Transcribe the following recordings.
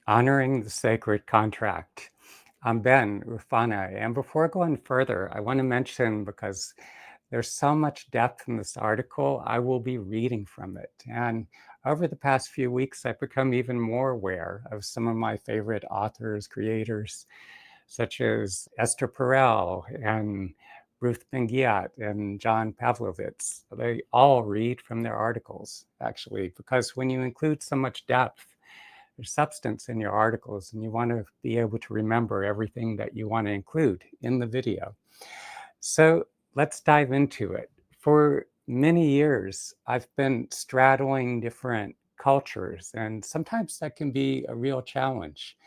Honoring the Sacred Contract. I'm Ben Oofana, and before going further, I want to mention, because there's so much depth in this article, I will be reading from it. And over the past few weeks, I've become even more aware of some of my favorite authors, creators, such as Esther Perel and Ruth Ben-Ghiat and John Pavlovitz. They all read from their articles, actually, because when you include so much depth, there's substance in your articles, and you want to be able to remember everything that you want to include in the video. So let's dive into it. For many years, I've been straddling different cultures, and sometimes that can be a real challenge.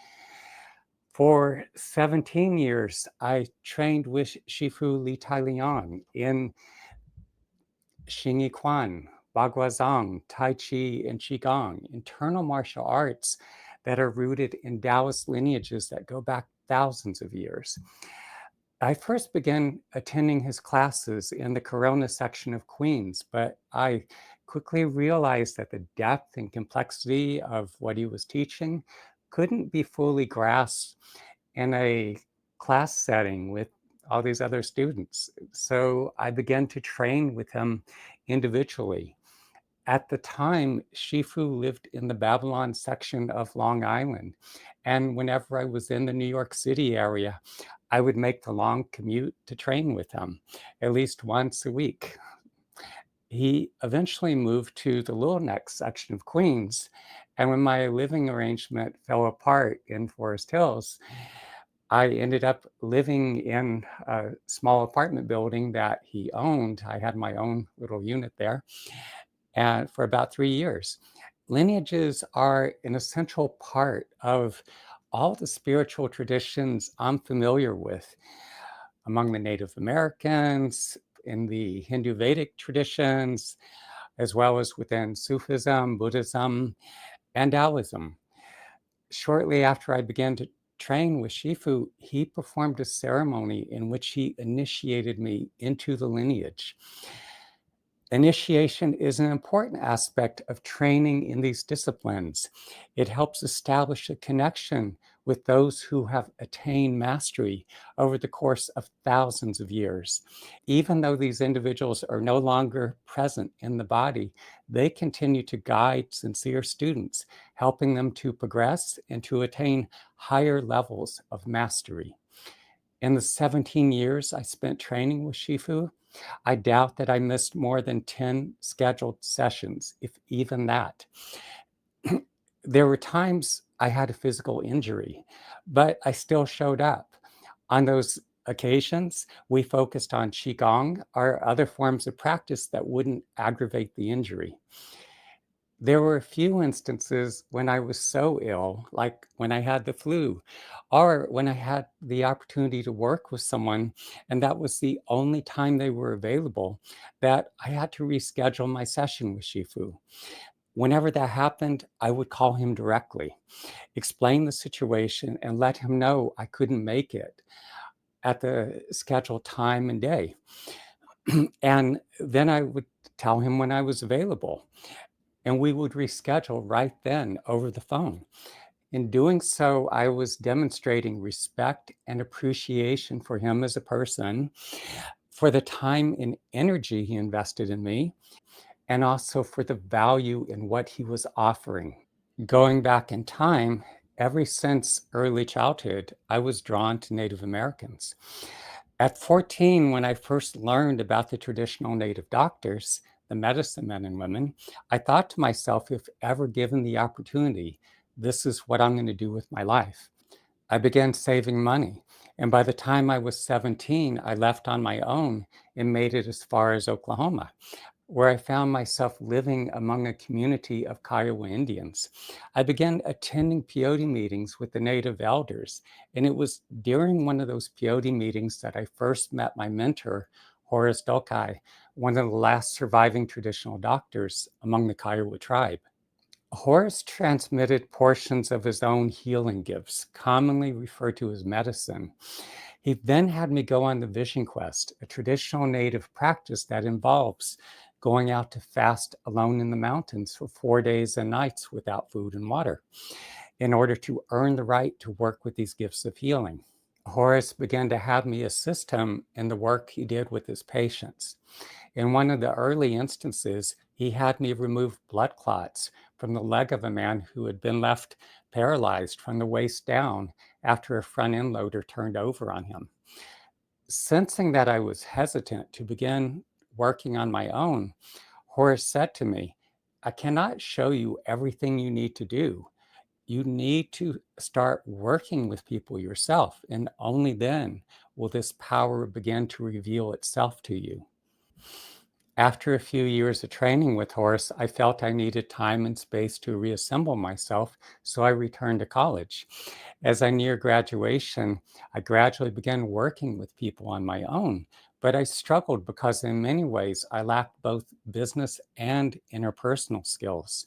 For 17 years, I trained with Shifu Li Tai Liang in Xin Yi Quan, Baguazhang, Tai Chi, and Chi Gong, internal martial arts that are rooted in Taoist lineages that go back thousands of years. I first began attending his classes in the Corona section of Queens, but I quickly realized that the depth and complexity of what he was teaching couldn't be fully grasped in a class setting with all these other students. So I began to train with him individually. At the time, Shifu lived in the Babylon section of Long Island. And whenever I was in the New York City area, I would make the long commute to train with him at least once a week. He eventually moved to the Little Neck section of Queens. And when my living arrangement fell apart in Forest Hills, I ended up living in a small apartment building that he owned. I had my own little unit there, and for about 3 years. Lineages are an essential part of all the spiritual traditions I'm familiar with among the Native Americans, in the Hindu Vedic traditions, as well as within Sufism, Buddhism, and Taoism. Shortly after I began to train with Shifu, he performed a ceremony in which he initiated me into the lineage. Initiation is an important aspect of training in these disciplines. It helps establish a connection with those who have attained mastery over the course of thousands of years. Even though these individuals are no longer present in the body, they continue to guide sincere students, helping them to progress and to attain higher levels of mastery. In the 17 years I spent training with Shifu, I doubt that I missed more than 10 scheduled sessions, if even that. There were times I had a physical injury, but I still showed up. On those occasions, we focused on Qigong or other forms of practice that wouldn't aggravate the injury. There were a few instances when I was so ill, like when I had the flu, or when I had the opportunity to work with someone, and that was the only time they were available, that I had to reschedule my session with Shifu. Whenever that happened, I would call him directly, explain the situation, and let him know I couldn't make it at the scheduled time and day. And then I would tell him when I was available, and we would reschedule right then over the phone. In doing so, I was demonstrating respect and appreciation for him as a person, for the time and energy he invested in me, and also for the value in what he was offering. Going back in time, ever since early childhood, I was drawn to Native Americans. At 14, when I first learned about the traditional Native doctors, the medicine men and women, I thought to myself, if ever given the opportunity, this is what I'm going to do with my life. I began saving money, and by the time I was 17, I left on my own and made it as far as Oklahoma, where I found myself living among a community of Kiowa Indians. I began attending peyote meetings with the native elders, and it was during one of those peyote meetings that I first met my mentor, Horace Daukei, one of the last surviving traditional doctors among the Kiowa tribe. Horace transmitted portions of his own healing gifts, commonly referred to as medicine. He then had me go on the Vision Quest, a traditional native practice that involves going out to fast alone in the mountains for 4 days and nights without food and water. in order to earn the right to work with these gifts of healing. Horace began to have me assist him in the work he did with his patients. In one of the early instances, he had me remove blood clots from the leg of a man who had been left paralyzed from the waist down after a front end loader turned over on him. Sensing that I was hesitant to begin working on my own, Horace said to me, "I cannot show you everything you need to do. You need to start working with people yourself, and only then will this power begin to reveal itself to you." After a few years of training with Horace, I felt I needed time and space to reassemble myself, so I returned to college. As I neared graduation, I gradually began working with people on my own, but I struggled because in many ways I lacked both business and interpersonal skills.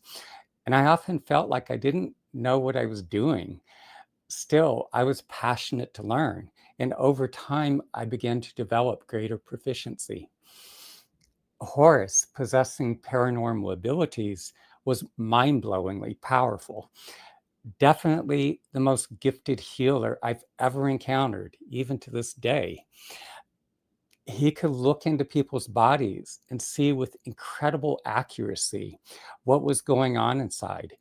And I often felt like I didn't know what I was doing. Still, I was passionate to learn, and over time, I began to develop greater proficiency. Horace, possessing paranormal abilities, was mind blowingly powerful. Definitely the most gifted healer I've ever encountered, even to this day. He could look into people's bodies and see with incredible accuracy what was going on inside.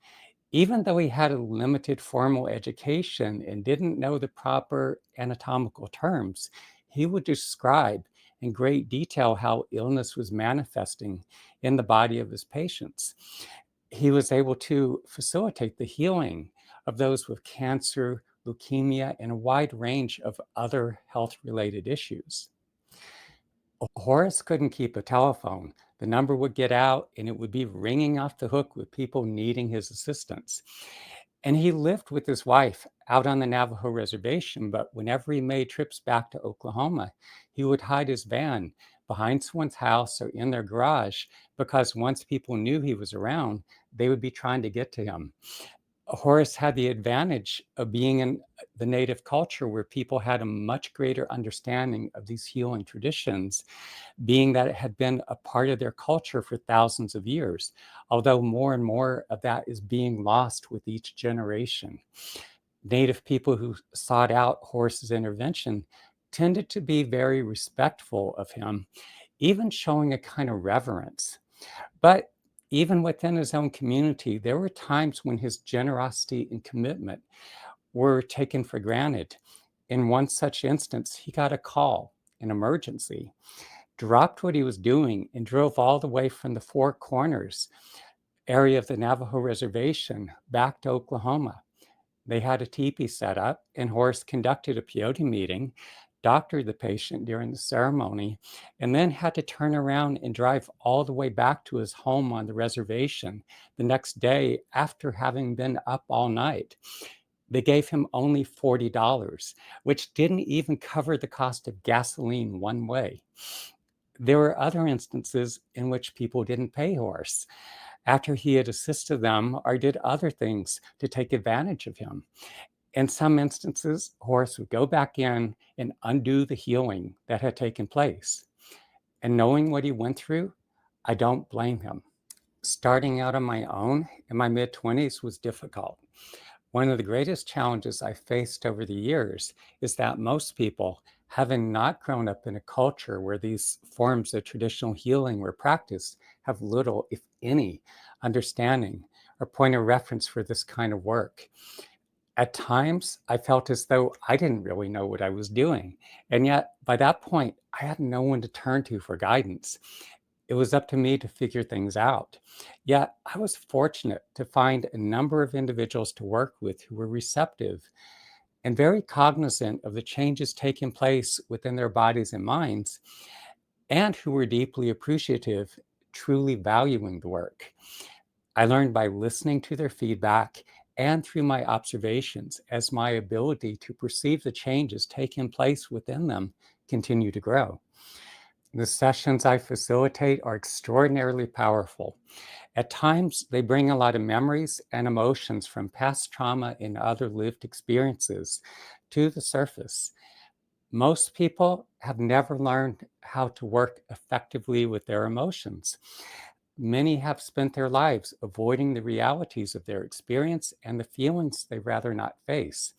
Even though he had a limited formal education and didn't know the proper anatomical terms, he would describe in great detail how illness was manifesting in the body of his patients. He was able to facilitate the healing of those with cancer, leukemia, and a wide range of other health related issues. Horace couldn't keep a telephone. The number would get out and it would be ringing off the hook with people needing his assistance. And he lived with his wife out on the Navajo reservation, but whenever he made trips back to Oklahoma, he would hide his van behind someone's house or in their garage because once people knew he was around, they would be trying to get to him. Horace had the advantage of being in the native culture where people had a much greater understanding of these healing traditions, being that it had been a part of their culture for thousands of years, although more and more of that is being lost with each generation. Native people who sought out Horace's intervention tended to be very respectful of him, even showing a kind of reverence. But even within his own community, there were times when his generosity and commitment were taken for granted. In one such instance, he got a call, an emergency, dropped what he was doing, and drove all the way from the Four Corners area of the Navajo reservation back to Oklahoma. They had a teepee set up, and Horace conducted a peyote meeting, doctored the patient during the ceremony, and then had to turn around and drive all the way back to his home on the reservation the next day after having been up all night. They gave him only $40, which didn't even cover the cost of gasoline one way. There were other instances in which people didn't pay Horace after he had assisted them or did other things to take advantage of him. In some instances, Horace would go back in and undo the healing that had taken place. And knowing what he went through, I don't blame him. Starting out on my own in my mid 20s was difficult. One of the greatest challenges I faced over the years is that most people, having not grown up in a culture where these forms of traditional healing were practiced, have little, if any, understanding or point of reference for this kind of work. At times, I felt as though I didn't really know what I was doing. And yet, by that point, I had no one to turn to for guidance. It was up to me to figure things out. Yet, I was fortunate to find a number of individuals to work with who were receptive and very cognizant of the changes taking place within their bodies and minds, and who were deeply appreciative, truly valuing the work. I learned by listening to their feedback and through my observations as my ability to perceive the changes taking place within them continue to grow. The sessions I facilitate are extraordinarily powerful. At times, they bring a lot of memories and emotions from past trauma and other lived experiences to the surface. Most people have never learned how to work effectively with their emotions. Many have spent their lives avoiding the realities of their experience and the feelings they rather not face.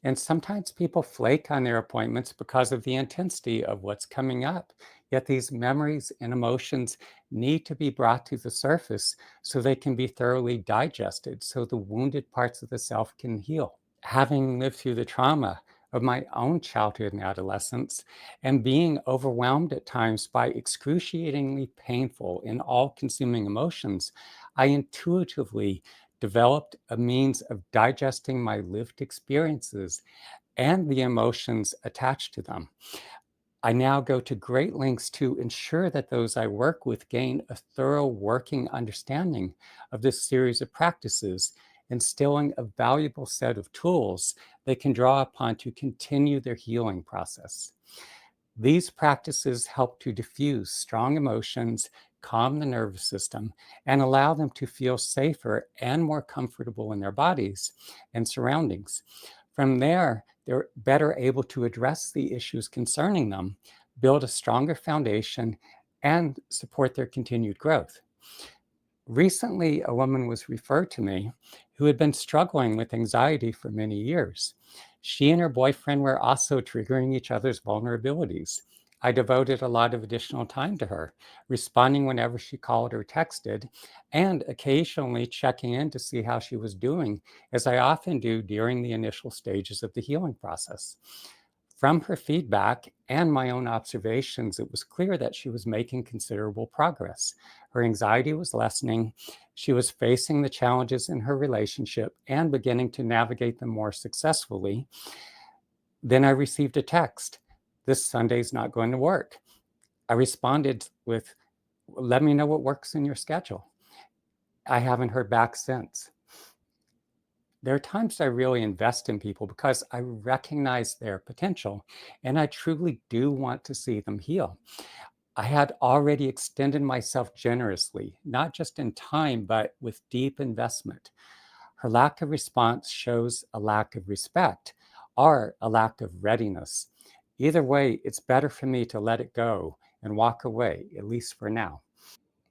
And sometimes people flake on their appointments because of the intensity of what's coming up. Yet these memories and emotions need to be brought to the surface so they can be thoroughly digested, so the wounded parts of the self can heal. Having lived through the trauma of my own childhood and adolescence and being overwhelmed at times by excruciatingly painful and all consuming emotions, I intuitively developed a means of digesting my lived experiences and the emotions attached to them. I now go to great lengths to ensure that those I work with gain a thorough working understanding of this series of practices, instilling a valuable set of tools they can draw upon to continue their healing process. These practices help to diffuse strong emotions, calm the nervous system, and allow them to feel safer and more comfortable in their bodies and surroundings. From there, they're better able to address the issues concerning them, build a stronger foundation, and support their continued growth. Recently, a woman was referred to me who had been struggling with anxiety for many years. She and her boyfriend were also triggering each other's vulnerabilities. I devoted a lot of additional time to her, responding whenever she called or texted, and occasionally checking in to see how she was doing, as I often do during the initial stages of the healing process. From her feedback and my own observations, it was clear that she was making considerable progress. Her anxiety was lessening. She was facing the challenges in her relationship and beginning to navigate them more successfully. Then I received a text. This Sunday's not going to work. I responded with, let me know what works in your schedule. I haven't heard back since. There are times I really invest in people because I recognize their potential and I truly do want to see them heal. I had already extended myself generously, not just in time, but with deep investment. Her lack of response shows a lack of respect or a lack of readiness. Either way, it's better for me to let it go and walk away, at least for now.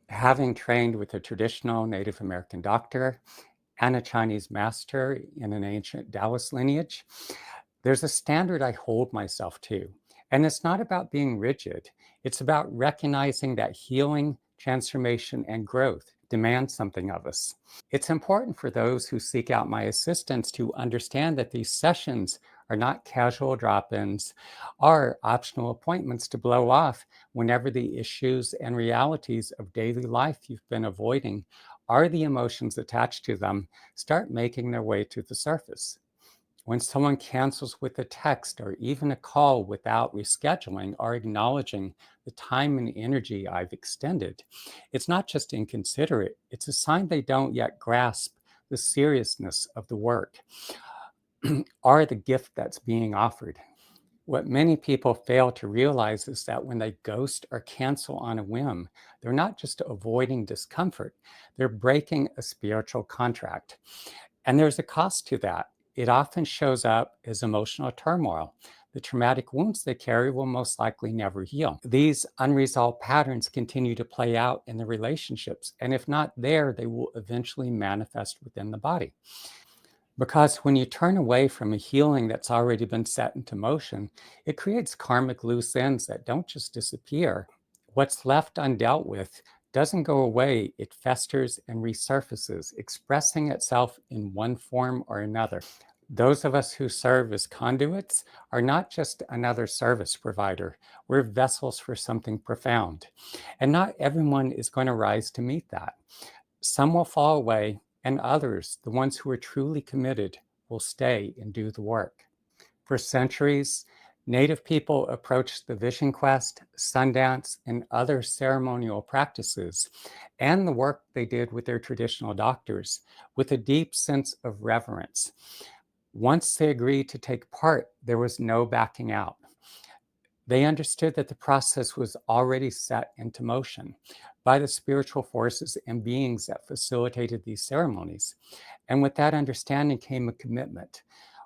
Having trained with a traditional Native American doctor and a Chinese master in an ancient Taoist lineage, there's a standard I hold myself to. And it's not about being rigid, it's about recognizing that healing, transformation, and growth demand something of us. It's important for those who seek out my assistance to understand that these sessions are not casual drop ins or optional appointments to blow off whenever the issues and realities of daily life you've been avoiding or the emotions attached to them start making their way to the surface. When someone cancels with a text or even a call without rescheduling or acknowledging the time and energy I've extended, it's not just inconsiderate, it's a sign they don't yet grasp the seriousness of the work or the gift that's being offered. What many people fail to realize is that when they ghost or cancel on a whim, they're not just avoiding discomfort, they're breaking a spiritual contract. And there's a cost to that. It often shows up as emotional turmoil. The traumatic wounds they carry will most likely never heal. These unresolved patterns continue to play out in the relationships, and if not there, they will eventually manifest within the body. Because when you turn away from a healing that's already been set into motion, it creates karmic loose ends that don't just disappear. What's left undealt with doesn't go away, it festers and resurfaces, expressing itself in one form or another. Those of us who serve as conduits are not just another service provider, we're vessels for something profound. And not everyone is going to rise to meet that. Some will fall away, and others, the ones who are truly committed, will stay and do the work. For centuries, Native people approached the vision quest, sundance, and other ceremonial practices, and the work they did with their traditional doctors, with a deep sense of reverence. Once they agreed to take part, there was no backing out. They understood that the process was already set into motion by the spiritual forces and beings that facilitated these ceremonies. And with that understanding came a commitment,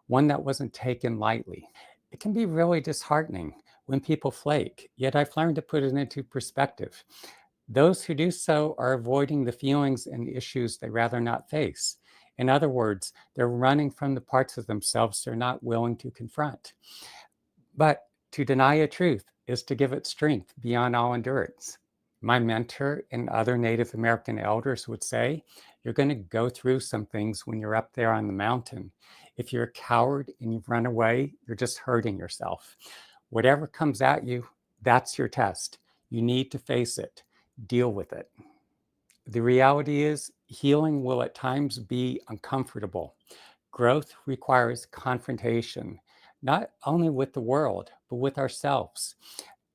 one that wasn't taken lightly. It can be really disheartening when people flake, yet I've learned to put it into perspective. Those who do so are avoiding the feelings and issues they rather not face. In other words, they're running from the parts of themselves they're not willing to confront. But to deny a truth is to give it strength beyond all endurance. My mentor and other Native American elders would say, you're going to go through some things when you're up there on the mountain. If you're a coward and you've run away, you're just hurting yourself. Whatever comes at you, that's your test. You need to face it, deal with it. The reality is, healing will at times be uncomfortable. Growth requires confrontation, not only with the world, but with ourselves.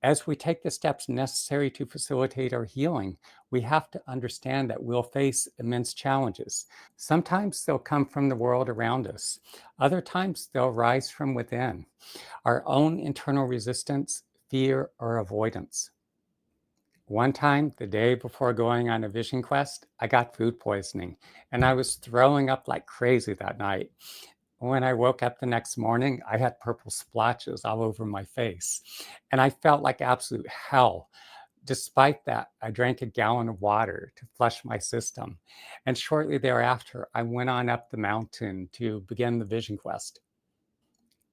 As we take the steps necessary to facilitate our healing, we have to understand that we'll face immense challenges. Sometimes they'll come from the world around us, other times they'll rise from within, our own internal resistance, fear, or avoidance. One time, the day before going on a vision quest, I got food poisoning and I was throwing up like crazy that night. When I woke up the next morning, I had purple splotches all over my face and I felt like absolute hell. Despite that, I drank a gallon of water to flush my system. And shortly thereafter, I went on up the mountain to begin the vision quest.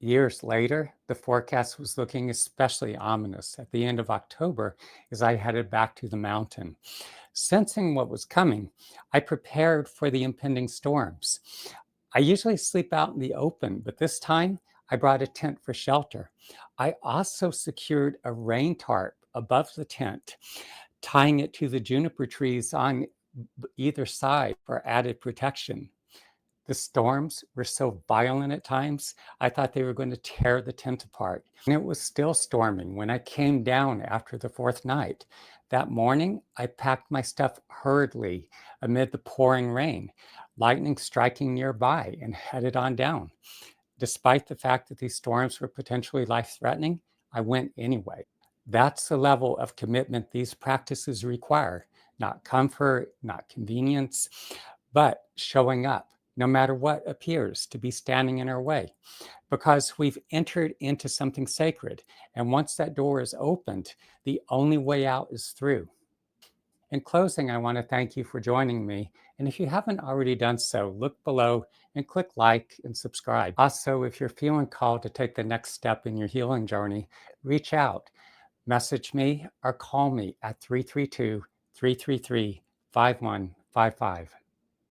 Years later, the forecast was looking especially ominous at the end of October as I headed back to the mountain. Sensing what was coming, I prepared for the impending storms. I usually sleep out in the open, but this time I brought a tent for shelter. I also secured a rain tarp above the tent, tying it to the juniper trees on either side for added protection. The storms were so violent at times, I thought they were going to tear the tent apart. And it was still storming when I came down after the fourth night. That morning, I packed my stuff hurriedly amid the pouring rain, lightning striking nearby, and headed on down. Despite the fact that these storms were potentially life threatening, I went anyway. That's the level of commitment these practices require, not comfort, not convenience, but showing up, no matter what appears to be standing in our way, because we've entered into something sacred. And once that door is opened, the only way out is through. In closing, I want to thank you for joining me. And if you haven't already done so, look below and click like and subscribe. Also, if you're feeling called to take the next step in your healing journey, reach out, message me, or call me at 332 333 5155.